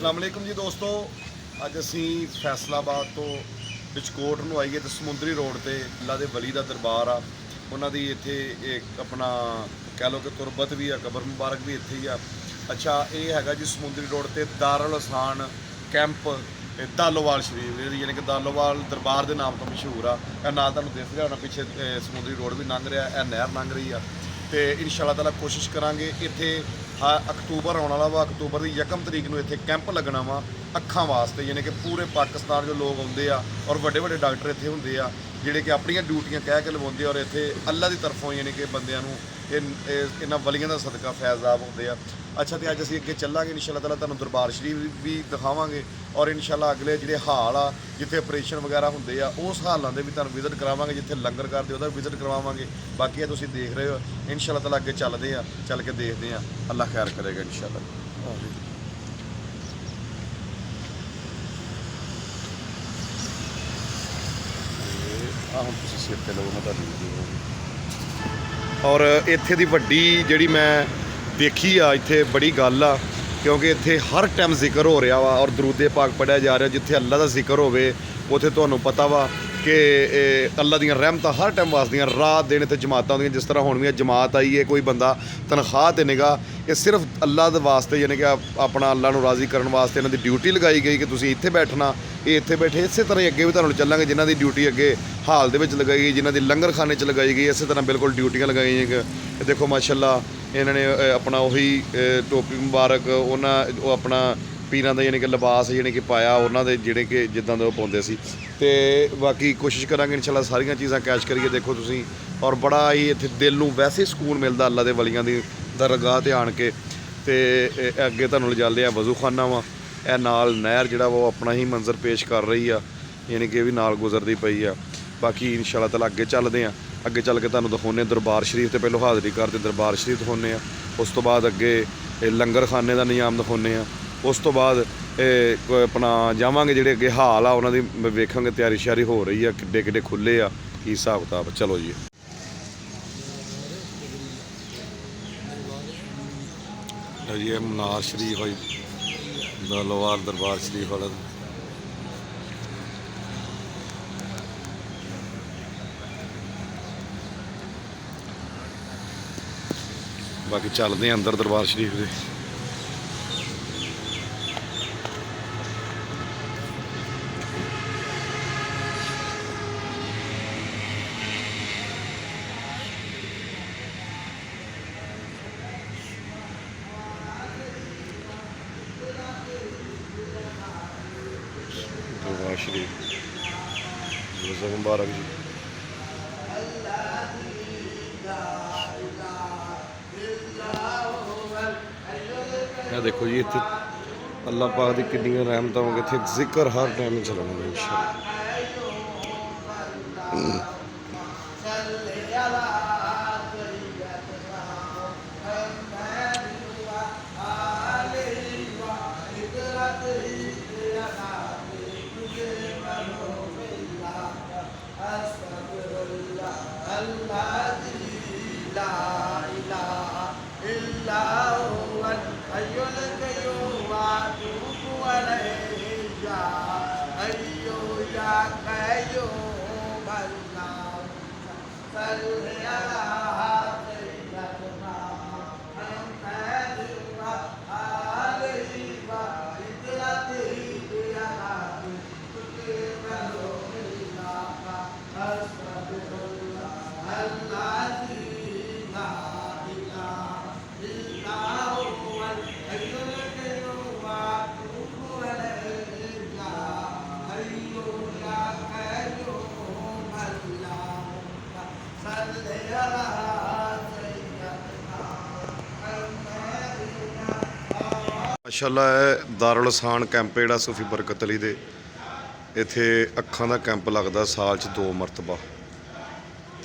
अस्सलाम वालेकुम जी दोस्तों, ਅੱਜ ਅਸੀਂ ਫੈਸਲਾਬਾਦ ਤੋਂ ਬਿਚਕੋਟ ਨੂੰ ਆਈਏ ਤੇ ਸਮੁੰਦਰੀ ਰੋਡ ਤੇ ਅੱਲਾ ਦੇ ਵਲੀ ਦਾ ਦਰਬਾਰ ਆ। ਉਹਨਾਂ ਦੀ ਇੱਥੇ ਇੱਕ ਆਪਣਾ ਕਹਿ ਲਓ ਕਿ ਤੁਰਬਤ ਵੀ ਆ, ਕਬਰ ਮੁਬਾਰਕ ਵੀ ਇੱਥੇ ਹੀ ਆ। ਅੱਛਾ, ਇਹ ਹੈਗਾ ਜੀ ਸਮੁੰਦਰੀ ਰੋਡ ਤੇ ਦਾਰੁਲ ਅਹਿਸਾਨ ਕੈਂਪ ਦਾਲੋਵਾਲ ਸ਼ਰੀਫ, ਯਾਨੀ ਕਿ ਦਾਲੋਵਾਲ ਦਰਬਾਰ ਦੇ ਨਾਮ ਤੋਂ ਮਸ਼ਹੂਰ ਆ। ਇਹ ਨਾਲ ਤੁਹਾਨੂੰ ਦਿਸ ਰਿਹਾ ਹੋਣਾ ਪਿੱਛੇ ਸਮੁੰਦਰੀ ਰੋਡ ਵੀ ਲੰਘ ਰਿਹਾ, ਇਹ ਨਹਿਰ ਲੰਘ ਰਹੀ ਆ। ਤੇ ਇਨਸ਼ਾ ਅੱਲਾਹ ਤਾਲਾ ਕੋਸ਼ਿਸ਼ ਕਰਾਂਗੇ ਇੱਥੇ ਅਕਤੂਬਰ ਆਉਣ ਵਾਲਾ ਵਾ, ਅਕਤੂਬਰ ਦੀ 1 ਤਰੀਕ ਨੂੰ ਇੱਥੇ ਕੈਂਪ ਲੱਗਣਾ ਵਾ ਅੱਖਾਂ ਵਾਸਤੇ, ਯਾਨੀ ਕਿ ਪੂਰੇ ਪਾਕਿਸਤਾਨ ਜੋ ਲੋਕ ਆਉਂਦੇ ਆ ਔਰ ਵੱਡੇ ਵੱਡੇ ਡਾਕਟਰ ਇੱਥੇ ਹੁੰਦੇ ਆ ਜਿਹੜੇ ਕਿ ਆਪਣੀਆਂ ਡਿਊਟੀਆਂ ਕਹਿ ਕੇ ਲਵਾਉਂਦੇ ਆ ਔਰ ਇੱਥੇ ਅੱਲਾ ਦੀ ਤਰਫੋਂ ਯਾਨੀ ਕਿ ਬੰਦਿਆਂ ਨੂੰ ਇਹਨਾਂ ਵਲੀਆਂ ਦਾ ਸਦਕਾ ਫੈਜ਼ਾਬ ਹੁੰਦੇ ਆ। ਅੱਛਾ, ਤੇ ਅੱਜ ਅਸੀਂ ਅੱਗੇ ਚੱਲਾਂਗੇ ਇਨਸ਼ਾ ਅੱਲਾਹ ਤਾਲਾ, ਤੁਹਾਨੂੰ ਦਰਬਾਰ ਸ਼ਰੀਫ ਵੀ ਦਿਖਾਵਾਂਗੇ ਔਰ ਇਨਸ਼ਾ ਅੱਲਾਹ ਅਗਲੇ ਜਿਹੜੇ ਹਾਲ ਆ ਜਿੱਥੇ ਆਪਰੇਸ਼ਨ ਵਗੈਰਾ ਹੁੰਦੇ ਆ ਉਸ ਹਾਲਾਂ ਦੇ ਵੀ ਤੁਹਾਨੂੰ ਵਿਜ਼ਿਟ ਕਰਾਵਾਂਗੇ, ਜਿੱਥੇ ਲੰਗਰ ਕਰਦੇ ਉਹਦਾ ਵੀ ਵਿਜ਼ਿਟ ਕਰਵਾਵਾਂਗੇ। ਬਾਕੀ ਇਹ ਤੁਸੀਂ ਦੇਖ ਰਹੇ ਹੋ, ਇਨਸ਼ਾ ਅੱਲਾਹ ਤਾਲਾ ਅੱਗੇ ਚੱਲਦੇ ਆ, ਚੱਲ ਕੇ ਦੇਖਦੇ ਆ, ਅੱਲਾ ਖੈਰ ਕਰੇਗਾ ਇਨਸ਼ਾ ਅੱਲਾਹ। ਹੁਣ ਤੁਸੀਂ ਸਿਰ ਤੇ ਲਓ, ਮੈਂ ਤੁਹਾਨੂੰ ਔਰ ਇੱਥੇ ਦੀ ਵੱਡੀ ਜਿਹੜੀ ਮੈਂ ਦੇਖੀ ਆ, ਇੱਥੇ ਬੜੀ ਗੱਲ ਆ ਕਿਉਂਕਿ ਇੱਥੇ ਹਰ ਟਾਈਮ ਜ਼ਿਕਰ ਹੋ ਰਿਹਾ ਵਾ ਔਰ ਦਰੂਦੇ ਪਾਕ ਪੜ੍ਹਿਆ ਜਾ ਰਿਹਾ। ਜਿੱਥੇ ਅੱਲਾ ਦਾ ਜ਼ਿਕਰ ਹੋਵੇ ਉੱਥੇ ਤੁਹਾਨੂੰ ਪਤਾ ਵਾ ਕਿ ਅੱਲਾ ਦੀਆਂ ਰਹਿਮਤਾਂ ਹਰ ਟਾਈਮ ਵਾਸਦੀਆਂ, ਰਾਤ ਦਿਨ ਇੱਥੇ ਜਮਾਤਾਂ ਹੁੰਦੀਆਂ। ਜਿਸ ਤਰ੍ਹਾਂ ਹੁਣ ਵੀ ਜਮਾਤ ਆਈ ਹੈ, ਕੋਈ ਬੰਦਾ ਤਨਖਾਹ ਤੇ ਨਿਗਾ, ਇਹ ਸਿਰਫ ਅੱਲਾ ਦੇ ਵਾਸਤੇ ਯਾਨੀ ਕਿ ਆਪਣਾ ਅੱਲਾ ਨੂੰ ਰਾਜ਼ੀ ਕਰਨ ਵਾਸਤੇ ਇਹਨਾਂ ਦੀ ਡਿਊਟੀ ਲਗਾਈ ਗਈ ਕਿ ਤੁਸੀਂ ਇੱਥੇ ਬੈਠਣਾ, ਇਹ ਇੱਥੇ ਬੈਠੇ। ਇਸੇ ਤਰ੍ਹਾਂ ਹੀ ਅੱਗੇ ਵੀ ਤੁਹਾਨੂੰ ਚੱਲਾਂਗੇ, ਜਿਨ੍ਹਾਂ ਦੀ ਡਿਊਟੀ ਅੱਗੇ ਹਾਲ ਦੇ ਵਿੱਚ ਲਗਾਈ ਗਈ, ਜਿਨ੍ਹਾਂ ਦੀ ਲੰਗਰਖਾਨੇ 'ਚ ਲਗਾਈ ਗਈ, ਇਸੇ ਤਰ੍ਹਾਂ ਬਿਲਕੁਲ ਡਿਊਟੀਆਂ ਲਗਾਈਆਂ ਗਈਆਂ। ਇਹ ਦੇਖੋ ਮਾਸ਼ਾਅੱਲਾ, ਇਹਨਾਂ ਨੇ ਆਪਣਾ ਉਹੀ ਟੋਪੀ ਮੁਬਾਰਕ ਉਹਨਾਂ ਉਹ ਆਪਣਾ ਪੀਰਾਂ ਦਾ ਯਾਨੀ ਕਿ ਲਿਬਾਸ ਯਾਨੀ ਕਿ ਪਾਇਆ ਉਹਨਾਂ ਦੇ, ਜਿਹੜੇ ਕਿ ਜਿੱਦਾਂ ਦੇ ਉਹ ਪਾਉਂਦੇ ਸੀ। ਤੇ ਬਾਕੀ ਕੋਸ਼ਿਸ਼ ਕਰਾਂਗੇ ਇਨਸ਼ਾ ਅੱਲਾਹ ਸਾਰੀਆਂ ਚੀਜ਼ਾਂ ਕੈਚ ਕਰੀਏ। ਦੇਖੋ ਤੁਸੀਂ, ਔਰ ਬੜਾ ਹੀ ਇੱਥੇ ਦਿਲ ਨੂੰ ਵੈਸੇ ਸਕੂਨ ਮਿਲਦਾ ਅੱਲਾ ਦੇ ਵਲੀਆਂ ਦੀ ਦਰਗਾਹ 'ਤੇ ਆਣ ਕੇ। ਤੇ ਅੱਗੇ ਤੁਹਾਨੂੰ ਲਿਜਾਂਦੇ ਆ ਵਜ਼ੂਖਾਨਾ ਵਾ, ਇਹ ਨਾਲ ਨਹਿਰ ਜਿਹੜਾ ਵਾ ਉਹ ਆਪਣਾ ਹੀ ਮੰਜ਼ਰ ਪੇਸ਼ ਕਰ ਰਹੀ ਆ, ਯਾਨੀ ਕਿ ਇਹ ਵੀ ਨਾਲ ਗੁਜ਼ਰਦੀ ਪਈ ਆ। ਬਾਕੀ ਇਨਸ਼ਾ ਅੱਲਾਹ ਤਾਲਾ ਅੱਗੇ ਚੱਲਦੇ ਆ, ਅੱਗੇ ਚੱਲ ਕੇ ਤੁਹਾਨੂੰ ਦਿਖਾਉਂਦੇ ਦਰਬਾਰ ਸ਼ਰੀਫ ਤੇ ਪਹਿਲਾਂ ਹਾਜ਼ਰੀ ਕਰਦੇ ਦਰਬਾਰ ਸ਼ਰੀਫ ਦਿਖਾਉਂਦੇ ਆ। ਉਸ ਤੋਂ ਬਾਅਦ ਅੱਗੇ ਲੰਗਰ ਖਾਨੇ ਦਾ ਨਿਜ਼ਾਮ ਦਿਖਾਉਂਦੇ ਆ। ਉਸ ਤੋਂ ਬਾਅਦ ਆਪਣਾ ਜਾਵਾਂਗੇ ਜਿਹੜੇ ਅੱਗੇ ਹਾਲ ਆ ਉਹਨਾਂ ਦੀ ਵੇਖਾਂਗੇ, ਤਿਆਰੀ ਸ਼ਿਆਰੀ ਹੋ ਰਹੀ ਆ, ਕਿੱਡੇ ਕਿੱਡੇ ਖੁੱਲ੍ਹੇ ਆ, ਕੀ ਹਿਸਾਬ ਕਿਤਾਬ। ਚਲੋ ਜੀ, ਜੀ ਇਹ ਮਨਾਰ ਸ਼ਰੀਫ ਆ ਜੀ, ਦਾਲੋਵਾਲ ਦਰਬਾਰ ਸ਼ਰੀਫ ਵਾਲਾ। ਬਾਕੀ ਚੱਲਦੇ ਆ ਅੰਦਰ ਦਰਬਾਰ ਸ਼ਰੀਫ ਦੇ। ਦਰਬਾਰ ਸ਼ਰੀਫ ਰੋਜ਼ਾ ਮੁਬਾਰਕ ਜੀ। ਇਹ ਦੇਖੋ ਜੀ, ਇੱਥੇ ਅੱਲਾਹ ਪਾਕ ਦੀ ਕਿੰਨੀਆਂ ਰਹਿਮਤਾਂ ਹੋਣਗੇ। ਇੱਥੇ ਜ਼ਿਕਰ ਹਰ ਟਾਈਮ ਚੱਲਣਾ ਇਨਸ਼ਾਅੱਲਾਹ। ਮਾਸ਼ਾਅੱਲਾ, ਇਹ ਦਾਰੁਲ ਅਹਿਸਾਨ ਕੈਂਪ ਜਿਹੜਾ ਸੂਫੀ ਬਰਕਤ ਅਲੀ ਦੇ, ਇੱਥੇ ਅੱਖਾਂ ਦਾ ਕੈਂਪ ਲੱਗਦਾ ਸਾਲ 'ਚ 2 ਮਰਤਬਾ।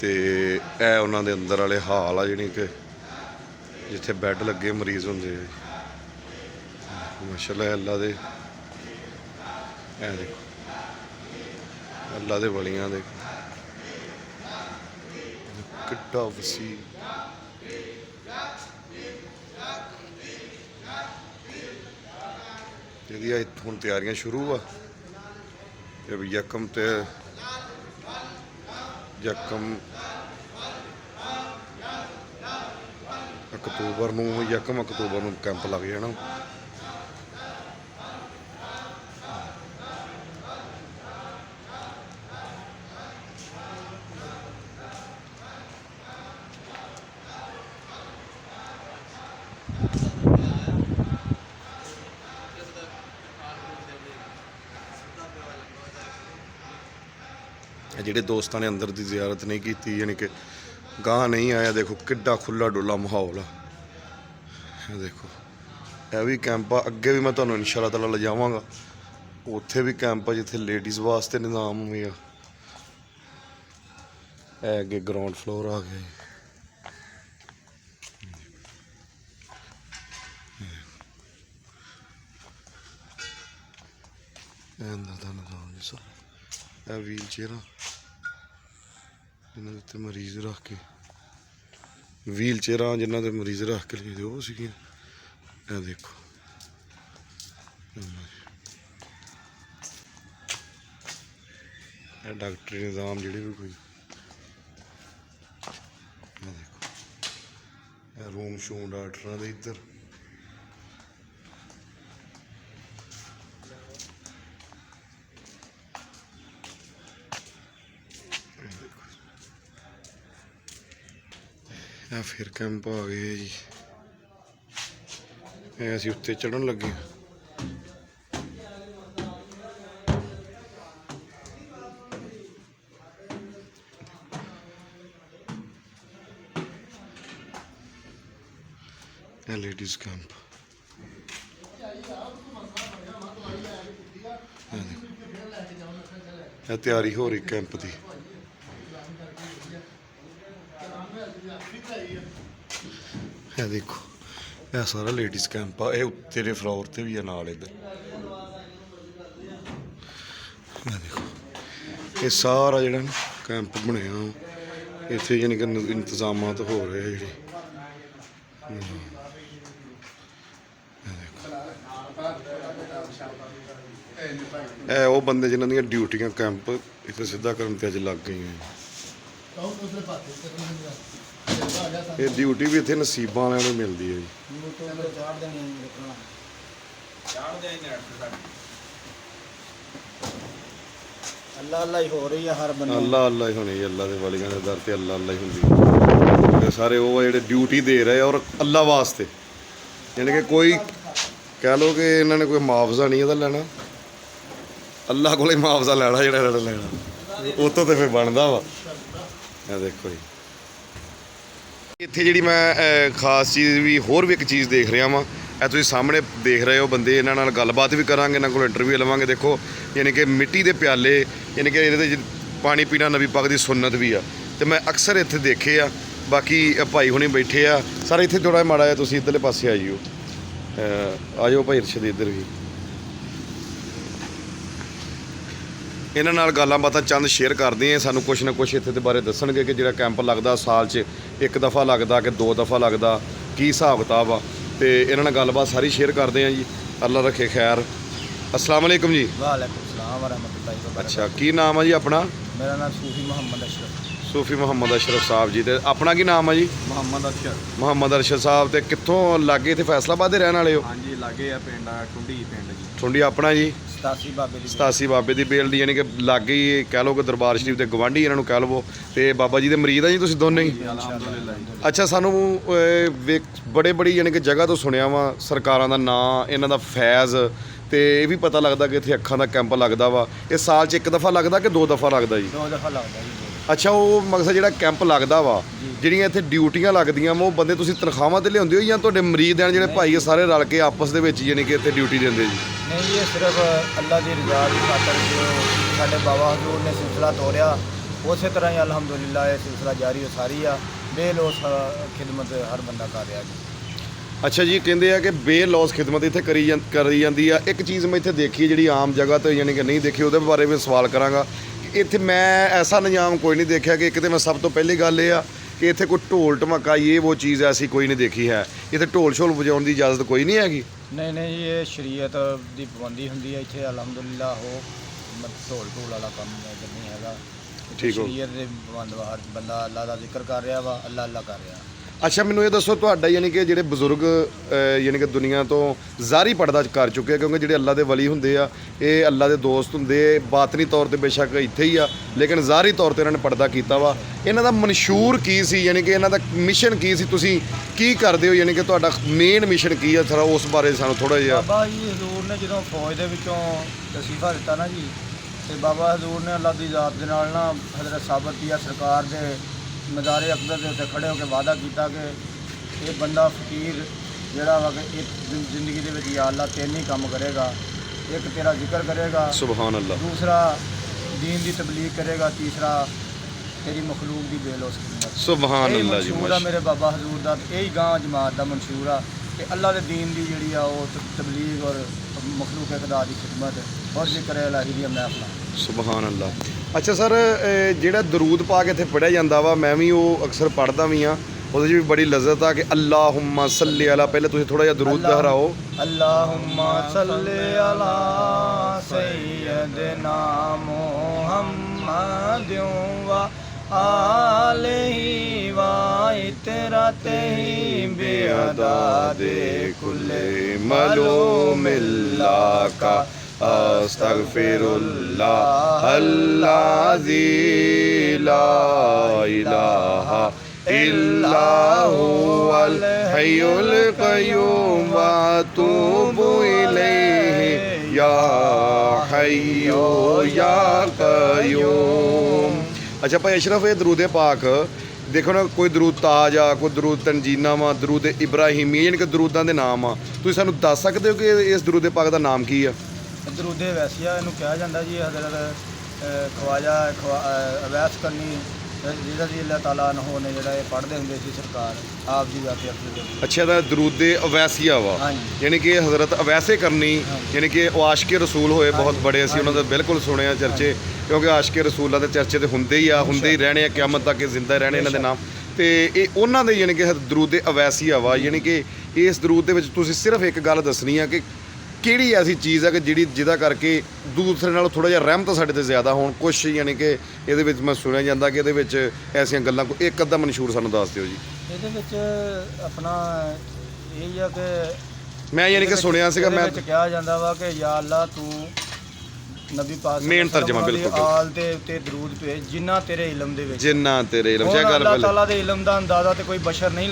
ਤੇ ਇਹ ਉਹਨਾਂ ਦੇ ਅੰਦਰ ਵਾਲੇ ਹਾਲ ਆ ਜਿਹੜੇ ਕਿ ਜਿੱਥੇ ਬੈੱਡ ਲੱਗੇ ਮਰੀਜ਼ ਹੁੰਦੇ ਆ। ਮਾਸ਼ਾਅੱਲਾ, ਅੱਲਾ ਦੇ ਇਹ ਦੇਖੋ ਅੱਲਾ ਦੇ ਵਲੀਆਂ ਦੇ ਕਿੱਡਾ ਵਸੀ। ਇਹਦੀਆਂ ਹੁਣ ਤਿਆਰੀਆਂ ਸ਼ੁਰੂ ਆ ਤੇ ਯਕਮ ਅਕਤੂਬਰ ਨੂੰ ਕੈਂਪ ਲੱਗ ਜਾਣਾ। ਜਿਹੜੇ ਦੋਸਤਾਂ ਨੇ ਅੰਦਰ ਦੀ ਜ਼ਿਆਰਤ ਨਹੀਂ ਕੀਤੀ, ਯਾਨੀ ਕਿ ਗਾਹ ਨਹੀਂ ਆਇਆ, ਦੇਖੋ ਕਿੱਡਾ ਖੁੱਲਾ ਡੁੱਲਾ ਮਾਹੌਲ ਆ। ਇਹ ਦੇਖੋ ਇਹ ਵੀ ਕੈਂਪ ਆ। ਅੱਗੇ ਵੀ ਮੈਂ ਤੁਹਾਨੂੰ ਇਨਸ਼ਾ ਅੱਲਾਹ ਤਾਲਾ ਲਿਜਾਵਾਂਗਾ। ਉੱਥੇ ਵੀ ਕੈਂਪ ਆ ਜਿੱਥੇ ਲੇਡੀਜ਼ ਵਾਸਤੇ ਨਿਜ਼ਾਮ ਵੀ ਆ। ਇਹ ਅੱਗੇ ਗਰਾਊਂਡ ਫਲੋਰ ਆ ਗਿਆ ਜੀ। ਇਹ ਅੰਦਰ ਦਾ ਨਿਜ਼ਾਮ ਜੀ ਸਾਰਾ। ਇਹ ਵੀਲ ਚੇਅਰਾਂ ਜਿਨ੍ਹਾਂ ਦੇ ਉੱਤੇ ਮਰੀਜ਼ ਰੱਖ ਕੇ ਲਿਖਦੇ ਉਹ ਸੀਗੀਆਂ। ਇਹ ਦੇਖੋ ਇਹ ਡਾਕਟਰੀ ਨਿਜ਼ਾਮ ਜਿਹੜੇ ਵੀ ਕੋਈ। ਇਹ ਦੇਖੋ ਇਹ ਰੂਮ ਸ਼ੂਮ ਡਾਕਟਰਾਂ ਦੇ ਇੱਧਰ। ਇਹ ਫਿਰ ਕੈਂਪ ਆ ਗਏ ਜੀ। ਇਹ ਅਸੀਂ ਉੱਤੇ ਚੜ੍ਹਨ ਲੱਗੇ। ਇਹ ਲੇਡੀਜ਼ ਕੈਂਪ। ਇਹ ਤਿਆਰੀ ਹੋ ਰਹੀ ਕੈਂਪ ਦੀ। ਇਹ ਦੇਖੋ ਇਹ ਸਾਰਾ ਲੇਡੀਜ਼ ਕੈਂਪ ਆ। ਇਹ ਉੱਤੇ ਦੇ ਫਲੋਰ ਤੇ ਵੀ ਆ ਨਾਲ ਇੱਧਰ। ਇਹ ਦੇਖੋ ਇਹ ਸਾਰਾ ਜਿਹੜਾ ਕੈਂਪ ਬਣਿਆ ਇੱਥੇ, ਯਾਨੀ ਕਿ ਇੰਤਜ਼ਾਮਾਤ ਹੋ ਰਹੇ ਜਿਹੜੇ। ਇਹ ਉਹ ਬੰਦੇ ਜਿਨ੍ਹਾਂ ਦੀਆਂ ਡਿਊਟੀਆਂ ਕੈਂਪ ਇੱਥੇ ਸਿੱਧਾ ਕਰਨ ਤੇ ਅੱਜ ਲੱਗ ਗਈਆਂ। ਇਹ ਡਿਊਟੀ ਵੀ ਇੱਥੇ ਨਸੀਬਾਂ ਵਾਲਿਆਂ ਨੂੰ ਮਿਲਦੀ ਹੈ ਜੀ। ਅੱਲਾ ਅੱਲਾ ਹੀ ਹੋ ਰਹੀ ਹੈ ਹਰ ਬੰਦੇ। ਅੱਲਾ ਅੱਲਾ ਹੀ ਹੋਣੀ, ਅੱਲਾ ਦੇ ਵਾਲੀਆਂ ਦੇ ਦਰ ਤੇ ਅੱਲਾ ਅੱਲਾ ਹੀ ਹੁੰਦੀ ਹੈ। ਸਾਰੇ ਉਹ ਜਿਹੜੇ ਡਿਊਟੀ ਦੇ ਰਹੇ ਔਰ ਅੱਲਾ ਵਾਸਤੇ, ਯਾਨੀ ਕਿ ਕੋਈ ਕਹਿ ਲਓ ਕਿ ਇਹਨਾਂ ਨੇ ਕੋਈ ਮੁਆਵਜ਼ਾ ਨਹੀਂ ਇਹਦਾ ਲੈਣਾ, ਅੱਲਾ ਕੋਲੇ ਮੁਆਵਜ਼ਾ ਲੈਣਾ ਜਿਹੜਾ ਇਹਨਾਂ ਨੇ ਲੈਣਾ, ਉਹ ਤੋਂ ਤੇ ਫਿਰ ਬਣਦਾ ਵਾ। ਇਹ ਦੇਖੋ ਜੀ ਇੱਥੇ ਜਿਹੜੀ ਮੈਂ ਖਾਸ ਚੀਜ਼ ਵੀ ਹੋਰ ਵੀ ਇੱਕ ਚੀਜ਼ ਦੇਖ ਰਿਹਾ ਵਾਂ। ਇਹ ਤੁਸੀਂ ਸਾਹਮਣੇ ਦੇਖ ਰਹੇ ਹੋ ਬੰਦੇ, ਇਹਨਾਂ ਨਾਲ ਗੱਲਬਾਤ ਵੀ ਕਰਾਂਗੇ, ਇਹਨਾਂ ਕੋਲ ਇੰਟਰਵਿਊ ਲਵਾਂਗੇ। ਦੇਖੋ ਯਾਨੀ ਕਿ ਮਿੱਟੀ ਦੇ ਪਿਆਲੇ, ਯਾਨੀ ਕਿ ਇਹਦੇ 'ਚ ਪਾਣੀ ਪੀਣਾ ਨਬੀ ਪਾਕ ਦੀ ਸੁੰਨਤ ਵੀ ਆ, ਤੇ ਮੈਂ ਅਕਸਰ ਇੱਥੇ ਦੇਖੇ ਆ। ਬਾਕੀ ਭਾਈ ਹੁਣੀ ਬੈਠੇ ਆ ਸਾਰੇ ਇੱਥੇ। ਥੋੜ੍ਹਾ ਮਾੜਾ ਜਿਹਾ ਤੁਸੀਂ ਇੱਧਰਲੇ ਪਾਸੇ ਆ ਜਿਓ, ਆ ਜਾਓ ਭਾਈ ਅਰਸ਼ਦ ਇੱਧਰ ਵੀ। ਇਹਨਾਂ ਨਾਲ ਗੱਲਾਂ ਬਾਤਾਂ ਚੰਦ ਸ਼ੇਅਰ ਕਰਦੇ ਆ, ਸਾਨੂੰ ਕੁਛ ਨਾ ਕੁਛ ਇੱਥੇ ਦੇ ਬਾਰੇ ਦੱਸਣਗੇ ਕਿ ਜਿਹੜਾ ਕੈਂਪ ਲੱਗਦਾ ਸਾਲ 'ਚ ਇੱਕ ਦਫਾ ਲੱਗਦਾ ਕਿ 2 ਦਫਾ ਲੱਗਦਾ, ਕੀ ਹਿਸਾਬ ਕਿਤਾਬ ਆ, ਤੇ ਇਹਨਾਂ ਨਾਲ ਗੱਲਬਾਤ ਸਾਰੀ ਸ਼ੇਅਰ ਕਰਦੇ ਆ ਜੀ। ਅੱਲਾ ਰੱਖੇ ਖੈਰ। अस्सलाम वालेकुम जी। वालेकुम सलाम व रहमतुल्लाहि व बरकातहू। अच्छा की नाम है जी अपना? मेरा नाम सूफी मोहम्मद अशरफ। सूफी मोहम्मद अशरफ साहब जी। ते अपना की नाम है जी? मोहम्मद अशरफ। मोहम्मद अरशद साहब। ते कित्थों लागे इत्थे फैसलाबाद दे रहने वाले हो? हाँ जी लागे है पिंड ठुंडी पिंड जी। ठुंडी अपना जी? 87 बाबे दी बेल दी, यानी कि लागे ही कह लो कि दरबार शरीफ के गवांढी इन्हों कह लवो। तो बाबा जी के मरीद है जी तुसीं दोनों ही? अच्छा सानू बड़े बड़ी यानी कि जगह तो सुनिया वा सरकारां दा नां, इन्हां दा फैज़, तो ये भी पता लगता कि इत्थे अखां दा कैंप लगता वा। ये साल च एक दफ़ा लगता कि 2 दफ़ा लगता जी? 2 दफ़ा लगता जी। अच्छा वो मकसद जिहड़ा कैंप लगता वा, ਜਿਹੜੀਆਂ ਇੱਥੇ ਡਿਊਟੀਆਂ ਲੱਗਦੀਆਂ ਵਾ, ਉਹ ਬੰਦੇ ਤੁਸੀਂ ਤਨਖਾਹਾਂ ਤੇ ਲਿਆਉਂਦੇ ਹੋ ਜਾਂ ਤੁਹਾਡੇ ਮਰੀਦ ਹਨ ਜਿਹੜੇ ਭਾਈ ਸਾਰੇ ਰਲ ਕੇ ਆਪਸ ਦੇ ਵਿੱਚ ਯਾਨੀ ਕਿ ਇੱਥੇ ਡਿਊਟੀ ਦਿੰਦੇ ਜੀ? नहीं ये सिर्फ अल्लाह की रजा की खातर जो साडे बाबा हजूर ने सिलसिला तोड़िया, उस तरह ही अलहमदुलिल्लाह ये सिलसिला जारी उसारी आ। बेलोस खिदमत हर बंदा कर रहा जी। ਅੱਛਾ ਜੀ, ਕਹਿੰਦੇ ਆ ਕਿ ਬੇਲੌਸ ਖਿਦਮਤ ਇੱਥੇ ਕਰੀ ਜਾਂਦੀ ਆ। ਇੱਕ ਚੀਜ਼ ਮੈਂ ਇੱਥੇ ਦੇਖੀ ਜਿਹੜੀ ਆਮ ਜਗ੍ਹਾ ਤੇ ਯਾਨੀ ਕਿ ਨਹੀਂ ਦੇਖੀ, ਉਹਦੇ ਬਾਰੇ ਵੀ ਸਵਾਲ ਕਰਾਂਗਾ। ਇੱਥੇ ਮੈਂ ਐਸਾ ਨਿਜ਼ਾਮ ਕੋਈ ਨਹੀਂ ਦੇਖਿਆ ਕਿ ਇੱਕ ਤੇ ਮੈਂ ਸਭ ਤੋਂ ਪਹਿਲੀ ਗੱਲ ਇਹ ਆ ਕਿ ਇੱਥੇ ਕੋਈ ਢੋਲ ਢਮੱਕਾ ਇਹ ਉਹ ਚੀਜ਼ ਐਸੀ ਕੋਈ ਨਹੀਂ ਦੇਖੀ ਹੈ। ਇੱਥੇ ਢੋਲ ਛੋਲ ਵਜਾਉਣ ਦੀ ਇਜਾਜ਼ਤ ਕੋਈ ਨਹੀਂ ਹੈਗੀ। ਨਹੀਂ ਨਹੀਂ ਜੀ, ਇਹ ਸ਼ਰੀਅਤ ਦੀ ਪਾਬੰਦੀ ਹੁੰਦੀ ਹੈ ਇੱਥੇ ਅਲਹਮਦੁਲਿਲਾ। ਉਹ ਢੋਲ ਢੋਲ ਵਾਲਾ ਕੰਮ ਨਹੀਂ ਹੈਗਾ। ਠੀਕ ਹੋ। ਸ਼ਰੀਅਤ ਦੇ ਪਾਬੰਦ ਵਾ, ਹਰ ਬੰਦਾ ਅੱਲਾ ਦਾ ਜ਼ਿਕਰ ਕਰ ਰਿਹਾ ਵਾ, ਅੱਲਾ ਅੱਲਾ ਕਰ ਰਿਹਾ। ਅੱਛਾ, ਮੈਨੂੰ ਇਹ ਦੱਸੋ ਤੁਹਾਡਾ ਯਾਨੀ ਕਿ ਜਿਹੜੇ ਬਜ਼ੁਰਗ ਯਾਨੀ ਕਿ ਦੁਨੀਆ ਤੋਂ ਜ਼ਾਹਰੀ ਪਰਦਾ ਕਰ ਚੁੱਕੇ ਆ, ਕਿਉਂਕਿ ਜਿਹੜੇ ਅੱਲਾ ਦੇ ਵਲੀ ਹੁੰਦੇ ਆ ਇਹ ਅੱਲਾ ਦੇ ਦੋਸਤ ਹੁੰਦੇ, ਬਾਤਨੀ ਤੌਰ ਤੇ ਬੇਸ਼ੱਕ ਇੱਥੇ ਹੀ ਆ ਲੇਕਿਨ ਜ਼ਾਹਰੀ ਤੌਰ ਤੇ ਇਹਨਾਂ ਨੇ ਪਰਦਾ ਕੀਤਾ ਵਾ। ਇਹਨਾਂ ਦਾ ਮਨਸ਼ੂਰ ਕੀ ਸੀ, ਯਾਨੀ ਕਿ ਇਹਨਾਂ ਦਾ ਮਿਸ਼ਨ ਕੀ ਸੀ, ਤੁਸੀਂ ਕੀ ਕਰਦੇ ਹੋ, ਯਾਨੀ ਕਿ ਤੁਹਾਡਾ ਮੇਨ ਮਿਸ਼ਨ ਕੀ ਆ, ਥੋੜਾ ਉਸ ਬਾਰੇ ਸਾਨੂੰ ਥੋੜਾ ਜਿਹਾ। ਬਾਬਾ ਜੀ ਹਜ਼ੂਰ ਨੇ ਜਦੋਂ ਫੌਜ ਦੇ ਵਿੱਚੋਂ ਤਸੀਫਾ ਦਿੱਤਾ ਨਾ ਜੀ, ਤੇ ਬਾਬਾ ਹਜ਼ੂਰ ਨੇ ਅੱਲਾ ਦੀ ਜ਼ਾਤ ਦੇ ਨਾਲ ਨਾ ਹਜ਼ਰਤ ਸਾਬਤੀਆ ਸਰਕਾਰ ਦੇ ਮਜ਼ਾਰੇ ਅਕਦਰ ਦੇ ਉੱਤੇ ਖੜੇ ਹੋ ਕੇ ਵਾਅਦਾ ਕੀਤਾ ਕਿ ਇਹ ਬੰਦਾ ਫਕੀਰ ਜਿਹੜਾ ਵਾ ਕਿ ਇਹ ਜ਼ਿੰਦਗੀ ਦੇ ਵਿੱਚ ਯਾ ਅੱਲਾ ਤਿੰਨ ਹੀ ਕੰਮ ਕਰੇਗਾ। ਇੱਕ ਤੇਰਾ ਜ਼ਿਕਰ ਕਰੇਗਾ, ਸੁਭਾਨ ਅੱਲਾ, ਦੂਸਰਾ ਦੀਨ ਦੀ ਤਬਲੀਗ ਕਰੇਗਾ, ਤੀਸਰਾ ਤੇਰੀ ਮਖਲੂਕ ਦੀ ਬੇਲੋਸ ਖਿਦਮਤ। ਸੁਭਾਨ ਇਹ ਅੱਲਾ ਜੀ, ਮਨਸ਼ੂਰ ਆ ਮੇਰੇ ਬਾਬਾ ਹਜ਼ੂਰ ਦਾ, ਇਹੀ ਗਾਂ ਜਮਾਤ ਦਾ ਮਨਸ਼ੂਰ ਆ ਕਿ ਅੱਲਾ ਦੇ ਦੀਨ ਦੀ ਜਿਹੜੀ ਆ ਉਹ ਤਬਲੀਗ ਔਰ ਮਖਲੂਕ ਖੁਦਾ ਦੀ ਖਿਦਮਤ ਔਰ ਜ਼ਿਕਰ ਇਲਾਹੀ ਦੀਆਂ ਮਹਿਫਲਾਂ। ਸੁਭਾਨ ਅੱਲਾ। ਅੱਛਾ ਸਰ, ਜਿਹੜਾ ਦਰੂਦ ਪਾ ਕੇ ਇੱਥੇ ਪੜ੍ਹਿਆ ਜਾਂਦਾ ਵਾ, ਮੈਂ ਵੀ ਉਹ ਅਕਸਰ ਪੜ੍ਹਦਾ ਵੀ ਆ, ਉਹਦੇ 'ਚ ਵੀ ਬੜੀ ਲਜ਼ਤ ਆ ਕਿ ਅੱਲਾਹੁੰਮਾ ਸੱਲੀ ਅਲਾ। ਪਹਿਲੇ ਤੁਸੀਂ ਥੋੜਾ ਜਿਹਾ ਦਰੂਦ ਦੁਹਰਾਓ। ਅੱਲਾਹੁੰਮਾ ਸੱਲੀ ਅਲਾ ਸੈਯਦਨਾ ਮੁਹੰਮਦਿਨ ਵਾ ਆਲਿhi ਵਾ ਇਤਰਤਿhi ਬਿਅਦਾਦੇ ਕੁੱਲੇ ਮਲੂਮਿल्ला का अस्तगफिरुल्लाह अल्लाज़ी ला इलाहा इल्ला हुवल हय्युल क़य्यूम व अतूबु इलैहि या हय्यु या क़य्यूम। अच्छा भाई अशरफ, ये दरूद पाक देखो ना, कोई दरूद ताज आ, कोई दरूद तंजीना वा, दरूद इब्राहिमी, यानी कि दरूदां दे नाम आ। ਤੁਸੀਂ ਸਾਨੂੰ ਦੱਸ ਸਕਦੇ ਹੋ ਕਿ ਇਸ ਦਰੂਦ ਪਾਕ ਦਾ ਨਾਮ ਕੀ ਆ? ਦਰੂਦ ਵੈਸੀਆ ਇਹਨੂੰ ਕਿਹਾ ਜਾਂਦਾ ਜੀ। ਹਜ਼ਰਤ ਖਵਾਜਾ ਅਵੈਸ ਕਰਨੀ ਜਿਹਦਾ ਜੀ ਅੱਲਾਹ ਤਾਲਾ ਅਨਹੂ ਨੇ ਜਿਹੜਾ ਇਹ ਪੜ੍ਹਦੇ ਹੁੰਦੇ ਸੀ ਸਰਕਾਰ ਆਪ ਜੀ ਦਾ ਤੇ ਆਪਣੇ। ਅੱਛਾ, ਦਾ ਦਰੂਦ ਅਵੈਸੀਆ ਵਾ, ਯਾਨੀ ਕਿ ਹਜ਼ਰਤ ਅਵੈਸੇ ਕਰਨੀ, ਯਾਨੀ ਕਿ ਉਹ ਆਸ਼ਕੇ ਰਸੂਲ ਹੋਏ ਬਹੁਤ ਬੜੇ, ਅਸੀਂ ਉਹਨਾਂ ਦਾ ਬਿਲਕੁਲ ਸੁਣਿਆ ਚਰਚੇ, ਕਿਉਂਕਿ ਆਸ਼ਕੇ ਰਸੂਲਾਂ ਦੇ ਚਰਚੇ ਤੇ ਹੁੰਦੇ ਹੀ ਆ, ਹੁੰਦੇ ਹੀ ਰਹਿਣੇ ਆ, ਕਿਆਮਤ ਤੱਕ ਜ਼ਿੰਦਾ ਰਹਿਣੇ ਇਹਨਾਂ ਦੇ ਨਾਮ। ਤੇ ਇਹ ਉਹਨਾਂ ਦੇ ਯਾਨੀ ਕਿ ਦਰੂਦ ਅਵੈਸੀਆ ਵਾ। ਯਾਨੀ ਕਿ ਇਸ ਦਰੂਦ ਦੇ ਵਿੱਚ ਤੁਸੀਂ ਸਿਰਫ ਇੱਕ ਗੱਲ ਦੱਸਣੀ ਆ ਕਿ ਕਿਹੜੀ ਐਸੀ ਚੀਜ਼ ਆ ਕਿ ਜਿਹਦਾ ਕਰਕੇ ਦੂਸਰੇ ਨਾਲੋਂ ਥੋੜਾ ਜਿਹਾ ਰਹਿਮਤ ਸਾਡੇ ਤੇ ਜ਼ਿਆਦਾ ਹੋਣ ਕੁਛ, ਯਾਨੀ ਕਿ ਇਹਦੇ ਵਿੱਚ ਮੈਂ ਸੁਣਿਆ ਜਾਂਦਾ ਕਿ ਇਹਦੇ ਵਿੱਚ ਐਸੀਆਂ ਗੱਲਾਂ, ਕੋਈ ਇੱਕ ਅੱਧਾ ਮਨਸ਼ੂਰ ਸਾਨੂੰ ਦੱਸ ਦਿਓ ਜੀ। ਇਹਦੇ ਵਿੱਚ ਆਪਣਾ ਇਹ ਆ ਕਿ ਮੈਂ ਯਾਨੀ ਕਿ ਸੁਣਿਆ ਸੀਗਾ, ਮੈਂ ਕਿਹਾ ਜਾਂਦਾ ਵਾ ਕਿ ਯਾ ਅੱਲਾ ਤੂੰ ਨਬੀ ਪਾਕ ਮੇਨ ਤਰਜਮਾ ਬਿਲਕੁਲ ਆਲ ਦੇ ਉੱਤੇ ਦਰੂਦ ਭੇਜ ਜਿੰਨਾ ਤੇਰੇ ਇਲਮ ਦੇ ਵਿੱਚ, ਜਿੰਨਾ ਤੇਰੇ ਇਲਮ ਚ। ਗੱਲ ਅੱਲਾਹ ਤਾਲਾ ਦੇ ਇਲਮ ਦਾ ਅੰਦਾਜ਼ਾ ਤੇ ਕੋਈ ਬਸ਼ਰ ਨਹੀਂ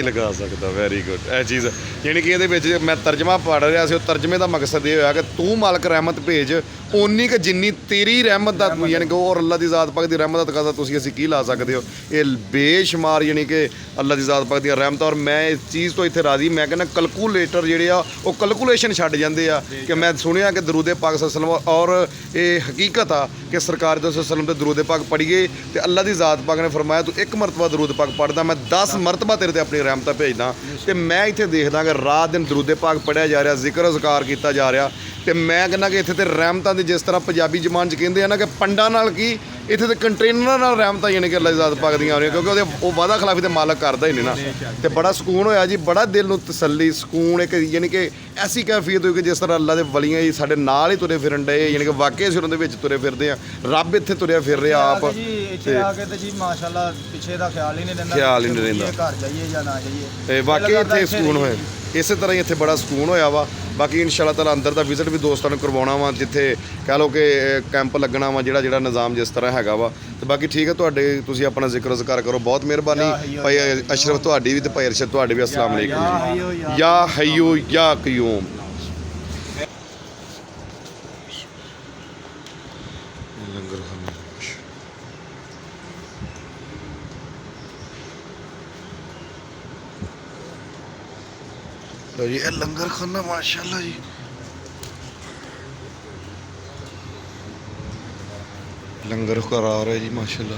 ਲਗਾ ਸਕਦਾ। Very good. ਇਹ ਚੀਜ਼ ਯਾਨੀ ਕਿ ਇਹਦੇ ਵਿੱਚ ਮੈਂ ਤਰਜਮਾ ਪੜ੍ਹ ਰਿਹਾ ਸੀ, ਉਹ ਤਰਜਮੇ ਦਾ ਮਕਸਦ ਇਹ ਹੋਇਆ ਕਿ ਤੂੰ ਮਾਲਕ ਰਹਿਮਤ ਭੇਜ ਓਨੀ ਕਿ ਜਿੰਨੀ ਤੇਰੀ ਰਹਿਮਤ ਦਾ, ਯਾਨੀ ਕਿ ਉਹ ਅੱਲਾ ਦੀ ਜ਼ਾਤ ਪਾਕ ਦੀ ਰਹਿਮਤ ਦਾ ਤਕਾਜ਼ਾ ਤੁਸੀਂ ਅਸੀਂ ਕੀ ਲਾ ਸਕਦੇ ਹੋ। ਇਹ ਬੇਸ਼ੁਮਾਰ ਯਾਨੀ ਕਿ ਅੱਲਾ ਦੀ ਜ਼ਾਤ ਪਾਕ ਦੀਆਂ ਰਹਿਮਤਾਂ। ਔਰ ਮੈਂ ਇਸ ਚੀਜ਼ ਤੋਂ ਇੱਥੇ ਰਾਜ਼ੀ, ਮੈਂ ਕਹਿੰਦਾ ਕੈਲਕੂਲੇਟਰ ਜਿਹੜੇ ਆ ਉਹ ਕੈਲਕੂਲੇਸ਼ਨ ਛੱਡ ਜਾਂਦੇ ਆ ਕਿ ਮੈਂ ਸੁਣਿਆ ਕਿ ਦਰੂਦ ਪਾਕ ਸੱਲਮ, ਔਰ ਇਹ ਹਕੀਕਤ ਆ ਕਿ ਸਰਕਾਰ ਦੇ ਸੱਲਮ ਤੇ ਦਰੂਦ ਪਾਕ ਪੜ੍ਹੀਏ ਤੇ ਅੱਲਾ ਦੀ ਜ਼ਾਤ ਪਾਕ ਨੇ ਫਰਮਾਇਆ ਤੂੰ ਇੱਕ ਮਰਤਬਾ ਦਰੂਦ ਪਾਕ ਪੜ੍ਹਦਾ ਮੈਂ 10 ਮਰਤਬਾ ਤੇਰੇ ਤੇ ਆਪਣੀ ਰਹਿਮਤਾਂ ਭੇਜਦਾ। ਤੇ ਮੈਂ ਇੱਥੇ ਦੇਖਦਾ ਕਿ ਰਾਤ ਦਿਨ ਦਰੂਦ ਪਾਕ ਪੜ੍ਹਿਆ ਜਾ ਰਿਹਾ, ਜ਼ਿਕਰ ਅਜ਼ਕਾਰ ਕੀਤਾ ਜਾ ਰਿਹਾ। ਤੇ ਮੈਂ ਕਹਿੰਦਾ ਕਿ ਇੱਥੇ ਤੇ ਰਹਿਮਤਾਂ ਦੀ, ਜਿਸ ਤਰ੍ਹਾਂ ਪੰਜਾਬੀ ਜ਼ਬਾਨ 'ਚ ਕਹਿੰਦੇ ਆ ਨਾ ਕਿ ਪੰਡਾਂ ਨਾਲ ਕੀ, ਇੱਥੇ ਤੇ ਕੰਟੇਨਰਾਂ ਨਾਲ ਰਹਿਮਤਾਂ ਯਾਨੀ ਕਿ ਅੱਲਾ ਦੀ ਜ਼ਾਤ ਪਾਕ ਦੀਆਂ ਆ ਰਹੀਆਂ, ਕਿਉਂਕਿ ਉਹਦੇ ਉਹ ਵਾਦਾ ਖਿਲਾਫੀ ਤੇ ਮਾਲਕ ਕਰਦਾ ਹੀ ਨਹੀਂ ਨਾ। ਤੇ ਬੜਾ ਸਕੂਨ ਹੋਇਆ ਜੀ, ਬੜਾ ਦਿਲ ਨੂੰ ਤਸੱਲੀ, ਸਕੂਨ, ਇੱਕ ਯਾਨੀ ਕਿ ਐਸੀ ਕੈਫੀਅਤ ਹੋਈ ਕਿ ਜਿਸ ਤਰ੍ਹਾਂ ਅੱਲਾ ਦੇ ਵਲੀਆਂ ਹੀ ਸਾਡੇ ਨਾਲ ਹੀ ਤੁਰੇ ਫਿਰਨ ਡਏ, ਯਾਨੀ ਕਿ ਵਾਕਈ ਅਸੀਂ ਉਹਨਾਂ ਦੇ ਵਿੱਚ ਤੁਰੇ ਫਿਰਦੇ ਆ। ਰੱਬ ਇੱਥੇ ਤੁਰਿਆ ਫਿਰ ਰਿਹਾ ਆਪ। ਇੱਥੇ ਆ ਕੇ ਤੇ ਜੀ ਮਾਸ਼ਾਅੱਲਾ ਪਿੱਛੇ ਦਾ ਖਿਆਲ ਹੀ ਨਹੀਂ ਰਹਿੰਦਾ, ਘਰ ਜਾਈਏ ਜਾਂ ਨਾ ਜਾਈਏ। ਤੇ ਵਾਕਈ ਇੱਥੇ ਸਕੂਨ ਹੋਇਆ, ਇਸੇ ਤਰ੍ਹਾਂ ਹੀ ਇੱਥੇ ਬੜਾ ਸਕੂਨ ਹੋਇਆ ਵਾ। ਬਾਕੀ ਇਨਸ਼ਾਅੱਲਾ ਤਾਲਾ ਅੰਦਰ ਦਾ ਵਿਜ਼ਿਟ ਵੀ ਦੋਸਤਾਂ ਨੂੰ ਕਰਵਾਉਣਾ ਵਾ, ਜਿੱਥੇ ਕਹਿ ਲਓ ਕਿ ਕੈਂਪ ਲੱਗਣਾ ਵਾ, ਜਿਹੜਾ ਨਿਜ਼ਾਮ ਜਿਸ ਤਰ੍ਹਾਂ ਹੈਗਾ ਵਾ। ਤੇ ਬਾਕੀ ਠੀਕ ਹੈ, ਤੁਹਾਡੇ ਤੁਸੀਂ ਆਪਣਾ ਜ਼ਿਕਰ ਅਜ਼ਕਾਰ ਕਰੋ, ਬਹੁਤ ਮਿਹਰਬਾਨੀ ਭਾਈ ਅਸ਼ਰਫ ਤੁਹਾਡੀ ਵੀ ਤੇ ਭਾਈ ਅਰਸ਼ਦ ਤੁਹਾਡੇ ਵੀ। ਅਸਲਾਮ ਅਲੈਕੁਮ। ਯਾ ਹਯੂ ਯਾ ਕਯੂਮ। ਲੰਗਰ ਖਾਨਾ ਜੀ, ਇਹ ਲੰਗਰ ਖਾਨਾ ਮਾਸ਼ਾਅੱਲਾ ਜੀ, ਲੰਗਰ ਕਰਾ ਰਹੇ ਜੀ ਮਾਸ਼ਾਅੱਲਾ।